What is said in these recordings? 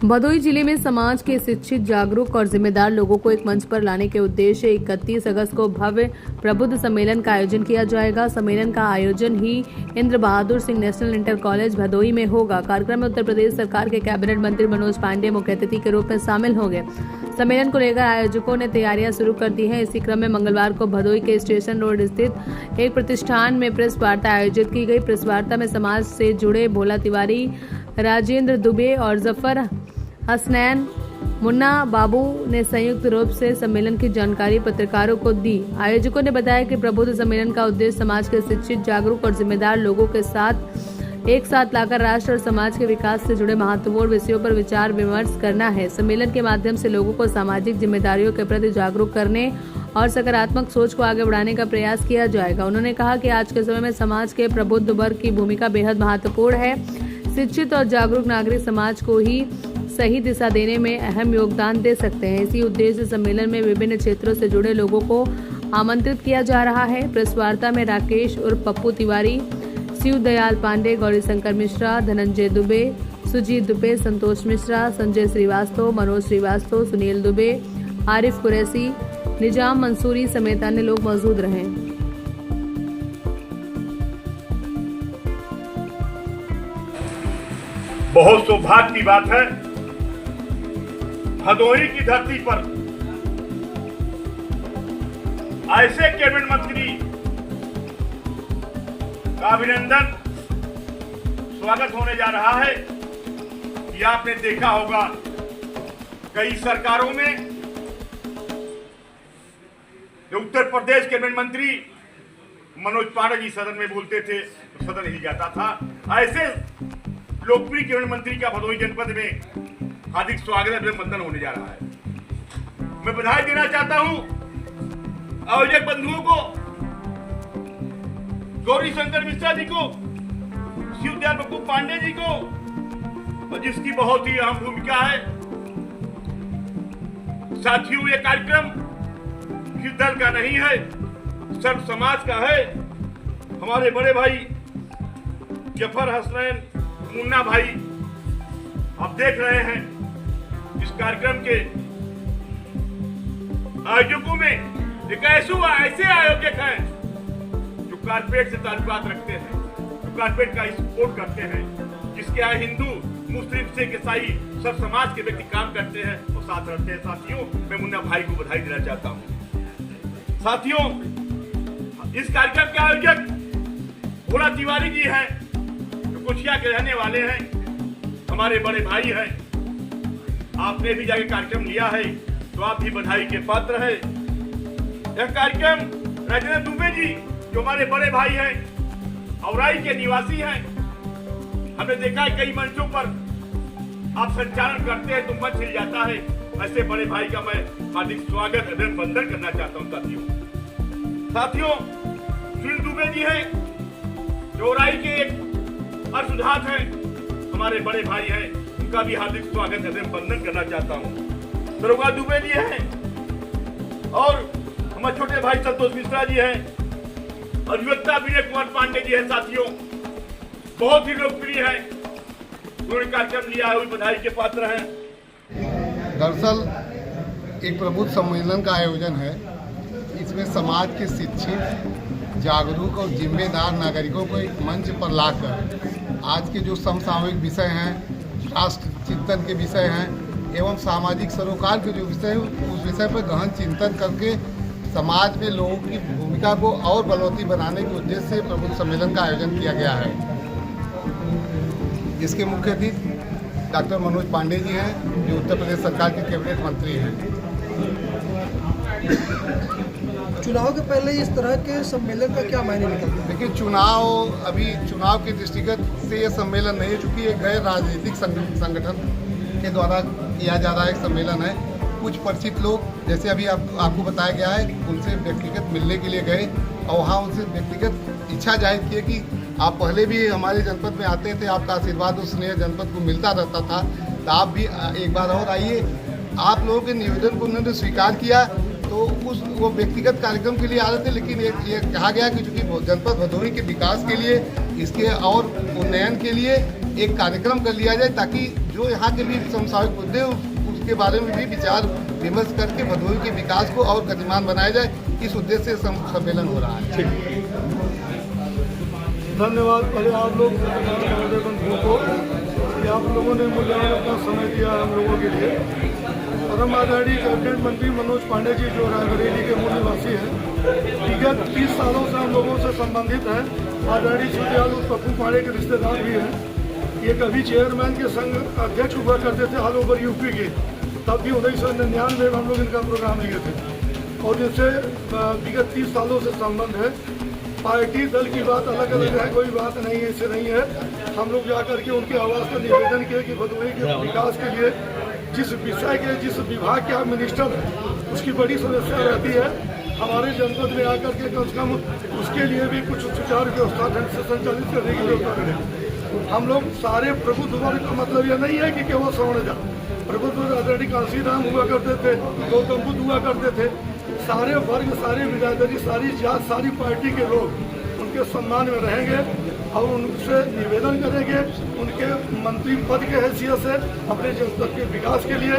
भदोही जिले में समाज के शिक्षित, जागरूक और जिम्मेदार लोगों को एक मंच पर लाने के उद्देश्य 31 अगस्त को भव्य प्रबुद्ध सम्मेलन का आयोजन किया जाएगा। सम्मेलन का आयोजन ही Indra Bahadur Singh national inter college Bhadohi में होगा। कार्यक्रम में उत्तर प्रदेश सरकार के कैबिनेट मंत्री मनोज पांडे मुख्य अतिथि के रूप में शामिल होंगे। सम्मेलन को लेकर आयोजकों ने तैयारियां शुरू कर दी हैं। इसी क्रम में मंगलवार को भदोही के स्टेशन रोड स्थित एक प्रतिष्ठान में प्रेस वार्ता आयोजित की गई। प्रेस वार्ता में समाज से जुड़े भोला तिवारी, राजेंद्र दुबे और जफर हसनैन मुन्ना बाबू ने संयुक्त रूप से सम्मेलन की जानकारी पत्रकारों को दी। आयोजकों ने बताया कि प्रबुद्ध सम्मेलन का उद्देश्य समाज के शिक्षित, जागरूक और जिम्मेदार लोगों के साथ एक साथ लाकर राष्ट्र और समाज के विकास से जुड़े महत्वपूर्ण विषयों पर विचार विमर्श करना है। सम्मेलन के माध्यम से लोगों को सामाजिक जिम्मेदारियों के प्रति जागरूक करने और सकारात्मक सोच को आगे बढ़ाने का प्रयास किया जाएगा। उन्होंने कहा कि आज के समय में समाज के प्रबुद्ध वर्ग की भूमिका बेहद महत्वपूर्ण है। शिक्षित और जागरूक नागरिक समाज को ही सही दिशा देने में अहम योगदान दे सकते हैं। इसी उद्देश्य से सम्मेलन में विभिन्न क्षेत्रों से जुड़े लोगों को आमंत्रित किया जा रहा है। प्रेस वार्ता में राकेश उर्फ पप्पू तिवारी, शिव दयाल पांडे, गौरीशंकर मिश्रा, धनंजय दुबे, सुजीत दुबे, संतोष मिश्रा, संजय श्रीवास्तव, मनोज श्रीवास्तव, सुनील दुबे, आरिफ कुरैशी, निजाम मंसूरी समेत अन्य लोग मौजूद रहे। बहुत सौभाग्य की बात है, भदोही की धरती पर ऐसे कैबिनेट मंत्री का अभिनंदन स्वागत होने जा रहा है कि आपने देखा होगा कई सरकारों में जो उत्तर प्रदेश कैबिनेट मंत्री मनोज पांडे जी सदन में बोलते थे तो सदन हिल जाता था। ऐसे लोकप्रिय कैबिनेट मंत्री का भदोही जनपद में हार्दिक स्वागत अभिनंदन होने जा रहा है। मैं बधाई देना चाहता हूं आयोजक बंधुओं को, गौरीशंकर मिश्रा जी को, शिवदयाल पप्पू पांडे जी को, और जिसकी बहुत ही अहम भूमिका है। साथियों, ये कार्यक्रम किस दल का नहीं है, सर्व समाज का है। हमारे बड़े भाई जफर हसनैन मुन्ना भाई आप देख रहे हैं इस कार्यक्रम के आयोजकों में एक ऐसे आयोजक हैं जो कारपेट से ताल्लुकात रखते हैं, जो कारपेट का सपोर्ट करते हैं, जिसके यहाँ हिंदू, मुस्लिम, सिख, ईसाई सब समाज के व्यक्ति काम करते हैं और साथ रहते हैं। साथियों, मैं मुन्ना भाई को बधाई देना चाहता हूँ। साथियों, इस कार्यक्रम के आयोजक भोला तिवारी जी हैं, कुशिया के रहने वाले हैं, हमारे बड़े भाई हैं। आपने भी जाके कार्यक्रम लिया है तो आप भी बधाई के पात्र हैं। यह कार्यक्रम राजेंद्र दुबे जी जो हमारे बड़े भाई हैं, औराई के निवासी हैं, हमने देखा है कई मंचों पर आप संचालन करते हैं तो मंच हिल जाता है। ऐसे बड़े भाई का मैं हार्दिक स्वागत अभिनंदन करना चाहता हूँ। साथियों, सुनील दुबे जी हैं जो औराई के एक अर्शुधात हैं, हमारे बड़े भाई हैं, उनका भी हार्दिक स्वागत अभिनंदन करना चाहता हूँ। दरोगा दुबे जी हैं और हमारे छोटे भाई संतोष मिश्रा जी हैं, अधिवक्ता विनय कुमार पांडे जी हैं। साथियों, बहुत ही लोकप्रिय है, उन्होंने कार्यक्रम लिया है, बधाई के पात्र हैं। दरअसल एक प्रबुद्ध सम्मेलन का आयोजन है। इसमें समाज के शिक्षित, जागरूक और जिम्मेदार नागरिकों को एक मंच पर लाकर आज के जो समसामयिक विषय हैं, राष्ट्र चिंतन के विषय हैं एवं सामाजिक सरोकार के जो विषय हैं, उस विषय पर गहन चिंतन करके समाज में लोगों की भूमिका को और बलवती बनाने के उद्देश्य से प्रबुद्ध सम्मेलन का आयोजन किया गया है। इसके मुख्य अतिथि डॉक्टर मनोज पांडे जी हैं जो उत्तर प्रदेश सरकार के कैबिनेट मंत्री हैं। चुनाव के पहले इस तरह के सम्मेलन का क्या मायने निकलता है? देखिए, चुनाव के दृष्टिगत से ये सम्मेलन नहीं है, चूँकि एक गैर राजनीतिक संगठन के द्वारा किया जा रहा एक सम्मेलन है। कुछ परिचित लोग, जैसे अभी आपको बताया गया है, उनसे व्यक्तिगत मिलने के लिए गए और वहाँ उनसे व्यक्तिगत इच्छा जाहिर की कि आप पहले भी हमारे जनपद में आते थे, आपका आशीर्वाद और स्नेह जनपद को मिलता रहता था, तो आप भी एक बार और आइए। आप लोगों के निवेदन को उन्होंने स्वीकार किया तो वो व्यक्तिगत कार्यक्रम के लिए आ रहे थे, लेकिन ये कहा गया कि चूँकि जनपद भदोही के विकास के लिए, इसके और उन्नयन के लिए एक कार्यक्रम कर लिया जाए ताकि जो यहाँ के भी समसामयिक मुद्दे उसके बारे में भी विचार विमर्श करके भदोही के विकास को और गतिमान बनाया जाए, इस उद्देश्य से सम्मेलन हो रहा है। धन्यवाद पहले आप लोग बंधुओं को कि आप लोगों ने मूल्यवान अपना समय दिया हम लोगों के लिए। परम आदरणीय कैबिनेट मंत्री मनोज पांडे जी जो रायबरेली के मूल निवासी हैं, विगत 30 सालों से हम लोगों से संबंधित हैं। आदरणीय सुखदयाल पप्पू पांडे के रिश्तेदार भी हैं। ये कभी चेयरमैन के संघ अध्यक्ष हुआ करते थे ऑल ओवर यूपी के, तब भी 1999 में हम लोग इनका प्रोग्राम लिए थे और इनसे विगत 30 सालों से संबंध है। पार्टी दल की बात अलग अलग है, कोई बात नहीं है, इससे नहीं है। हम लोग जाकर के उनकी आवाज़ पर निवेदन किए कि भदोही के विकास के लिए जिस विषय के जिस विभाग के आप मिनिस्टर हैं उसकी बड़ी समस्या रहती है। हमारे जनपद में आकर के कम से कम उसके लिए भी कुछ सुचारू व्यवस्था ढंग से संचालित करने की व्यवस्था करें। हम लोग सारे प्रबुद्ध वर्ग का मतलब यह नहीं है कि केवल सवर्ण जात, प्रबुद्ध आदरणीय कांसीराम हुआ करते थे, गौतम बुद्ध हुआ करते थे। सारे वर्ग, सारी बिरादरी, सारी जात, सारी पार्टी के लोग उनके सम्मान में रहेंगे और उनसे निवेदन करेंगे उनके मंत्री पद के हैसियत से अपने जनपद के विकास के लिए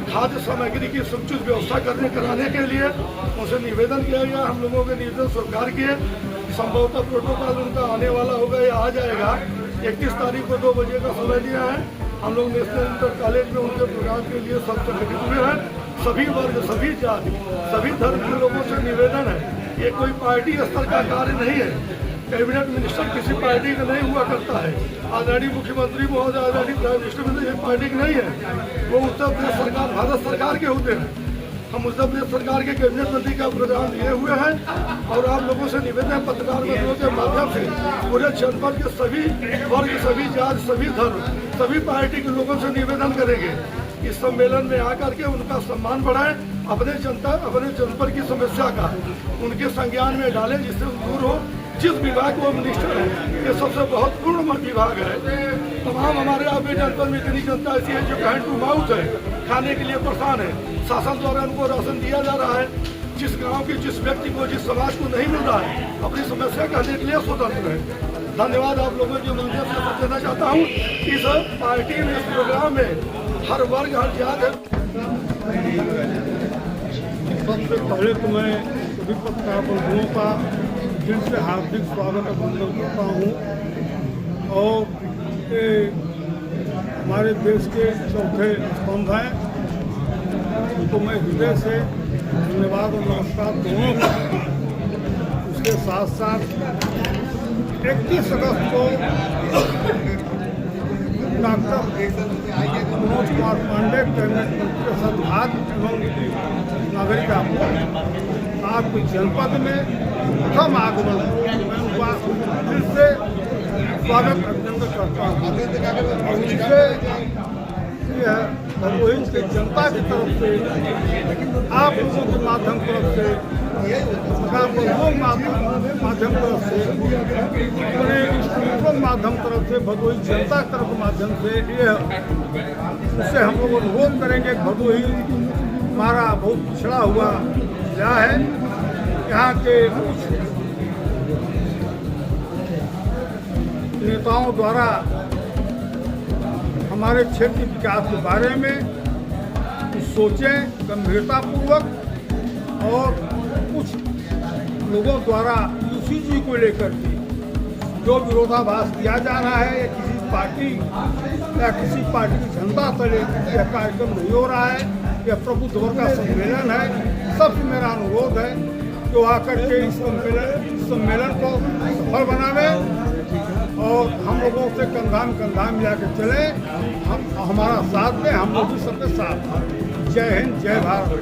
खाद्य सामग्री की समुचित व्यवस्था कराने के लिए उनसे निवेदन किया गया। हम लोगों के निवेदन स्वीकार किए। संभवतः प्रोटोकॉल उनका आने वाला होगा या आ जाएगा। 31 तारीख को 2 बजे का समय दिया है। हम लोग नेशनल इंटर कॉलेज में उनके प्रोग्राम के लिए सब संगठित हुए हैं। सभी वर्ग, सभी जाति, सभी धर्म के लोगों से निवेदन है, ये कोई पार्टी स्तर का कार्य नहीं है। कैबिनेट मिनिस्टर किसी पार्टी का नहीं हुआ करता है। आदरणीय मुख्यमंत्री महोदय, आदरणीय प्राइम मिनिस्टर एक पार्टी की नहीं है, वो उत्तर प्रदेश सरकार, भारत सरकार के होते हैं। हम उत्तर प्रदेश सरकार के कैबिनेट मंत्री का प्रोग्राम लिए हुए हैं और आप लोगों से निवेदन पत्रकार बंधुओं के माध्यम से पूरे जनपद के सभी वर्ग, सभी जाति, सभी धर्म, सभी पार्टी के लोगों से निवेदन करेंगे इस सम्मेलन में आकर के उनका सम्मान बढ़ाएं, अपने जनपद की समस्या का उनके संज्ञान में डालें जिससे दूर हो। जिस विभाग को मिनिस्टर है ये सबसे बहुत पूर्ण विभाग है। तमाम हमारे आप जनपद में इतनी जनता ऐसी है जो हैंड टू माउथ है, खाने के लिए परेशान है। शासन द्वारा उनको राशन दिया जा रहा है। जिस गांव के जिस व्यक्ति को, जिस समाज को नहीं मिल रहा है, अपनी समस्या कहने के लिए स्वतंत्र है। धन्यवाद आप लोगों के माध्यम से देना चाहता हूँ। इस पार्टी में, इस प्रोग्राम में हर वर्ग, हर जात है। सबसे पहले तो मैं सभी पत्रकार बंधुओं का दिल से हार्दिक स्वागत अभिनंदन करता हूँ और हमारे देश के चौथे स्तंभ हैं, उनको मैं हृदय से धन्यवाद और नमस्कार दोनों का। उसके साथ साथ 31 अगस्त को डॉक्टर मनोज कुमार पांडे कैबिनेट मंत्री संभाग एवं नागरिक आपके जनपद में प्रथम आगमन मैं उनका दिल से स्वागत अभिनंदन करता हूँ और उनसे भदोही के जनता की तरफ से, आप लोगों के माध्यम तरफ से, माध्यम तरफ से, अपने स्टूडेंटों माध्यम तरफ से, भदोही जनता की तरफ माध्यम से उससे हम लोग अनुरोध करेंगे। भदोही हमारा बहुत पिछड़ा हुआ जिला है। यहाँ के कुछ नेताओं द्वारा हमारे क्षेत्र विकास के बारे में कुछ सोचें गंभीरतापूर्वक और कुछ लोगों द्वारा यूसीजी को लेकर के जो विरोधाभास किया जा रहा है या किसी पार्टी की जनता तले यह कार्यक्रम नहीं हो रहा है, यह प्रबुद्ध वर्ग का सम्मेलन है। सबसे मेरा अनुरोध है जो आकर के इस सम्मेलन को सफल बनावे और हम लोगों से कंधा मिला के चले, हमारा साथ में, हम लोग भी सबके साथ। जय हिंद, जय भारत।